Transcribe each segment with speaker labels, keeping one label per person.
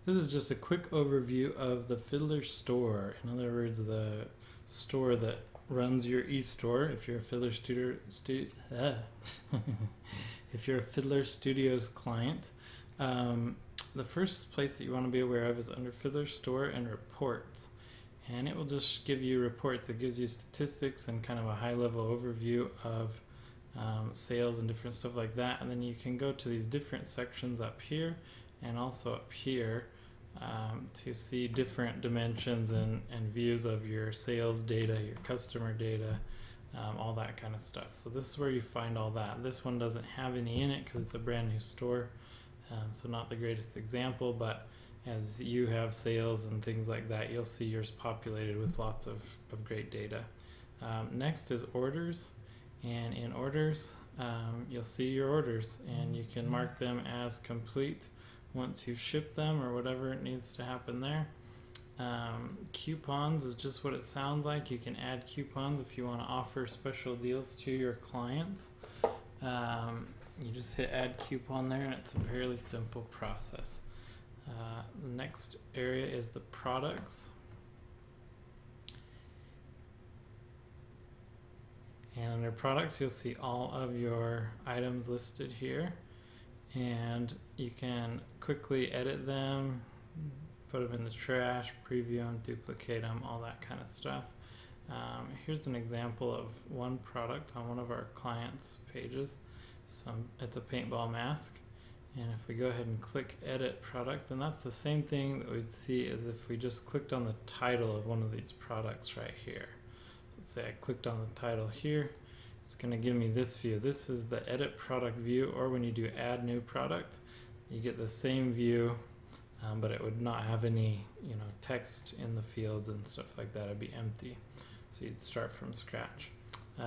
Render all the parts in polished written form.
Speaker 1: This is just a quick overview of the Fiddlers Store. In other words, the store that runs your e-store. If you're a Fiddler if you're a Fiddler Studios client, the first place that you want to be aware of is under Fiddlers Store and Reports. And it will just give you reports. It gives you statistics and kind of a high-level overview of sales and different stuff like that. And then you can go to these different sections up here and also up here to see different dimensions and views of your sales data, your customer data, all that kind of stuff. So this is where you find all that. This one doesn't have any in it because it's a brand new store, so not the greatest example, but as you have sales and things like that, you'll see yours populated with lots of great data. Next is orders, and in orders you'll see your orders, and you can mark them as complete once you ship them or whatever it needs to happen there. Coupons is just what it sounds like. You can add coupons if you want to offer special deals to your clients. You just hit add coupon there, and it's a fairly simple process. The next area is the products. And under products, you'll see all of your items listed here. And you can quickly edit them, put them in the trash, preview them, duplicate them, all that kind of stuff. Here's an example of one product on one of our clients' pages. It's a paintball mask. And if we go ahead and click edit product, and that's the same thing that we'd see as if we just clicked on the title of one of these products right here. So let's say I clicked on the title here. It's going to give me this view. This is the edit product view, or when you do add new product, you get the same view, but it would not have any text in the fields and stuff like that. It'd be empty. So you'd start from scratch.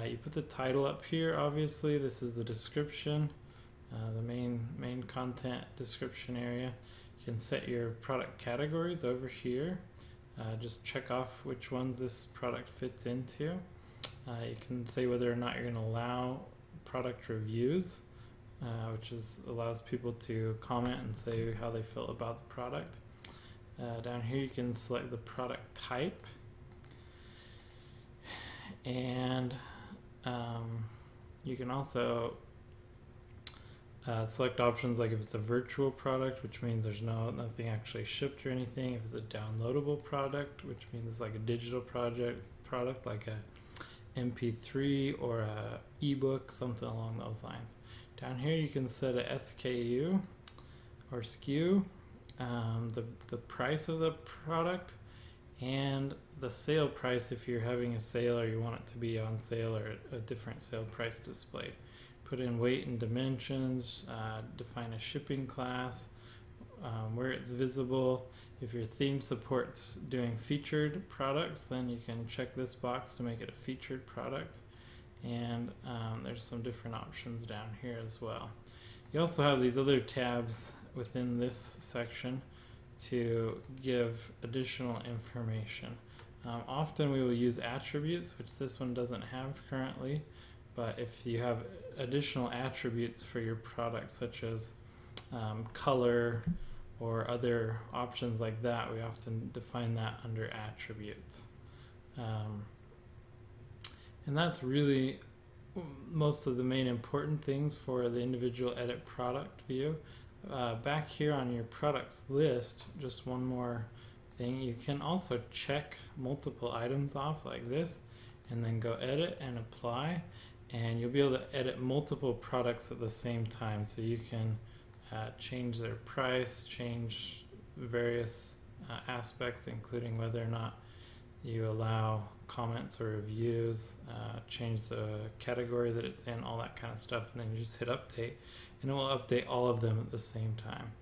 Speaker 1: You put the title up here, obviously. This is the description, the main content description area. You can set your product categories over here. Just check off which ones this product fits into. You can say whether or not you're going to allow product reviews, which allows people to comment and say how they feel about the product. Down here you can select the product type, and you can also select options like if it's a virtual product, which means there's nothing actually shipped or anything. If it's a downloadable product, which means it's like a digital product like a MP3 or a ebook, something along those lines. Down here you can set a SKU or SKU, the price of the product, and the sale price if you're having a sale or you want it to be on sale or a different sale price displayed. Put in weight and dimensions, define a shipping class, where it's visible. If your theme supports doing featured products, then you can check this box to make it a featured product. And there's some different options down here as well. You also have these other tabs within this section to give additional information. Often we will use attributes, which this one doesn't have currently, but if you have additional attributes for your product, such as color or other options like that, we often define that under attributes. And that's really most of the main important things for the individual edit product view. Back here on your products list, just one more thing, you can also check multiple items off like this, and then go edit and apply, and you'll be able to edit multiple products at the same time. So you can change their price, change various aspects, including whether or not you allow comments or reviews, change the category that it's in, all that kind of stuff, and then you just hit update, and it will update all of them at the same time.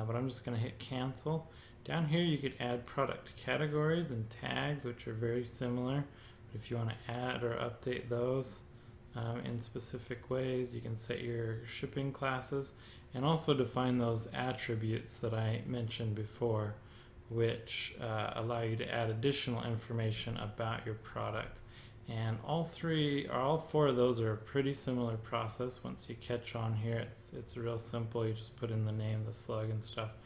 Speaker 1: But I'm just going to hit cancel. Down here you could add product categories and tags, which are very similar, but if you want to add or update those in specific ways, you can set your shipping classes and also define those attributes that I mentioned before, which allow you to add additional information about your product. And all four of those are a pretty similar process. Once you catch on here, it's real simple. You just put in the name, the slug and stuff,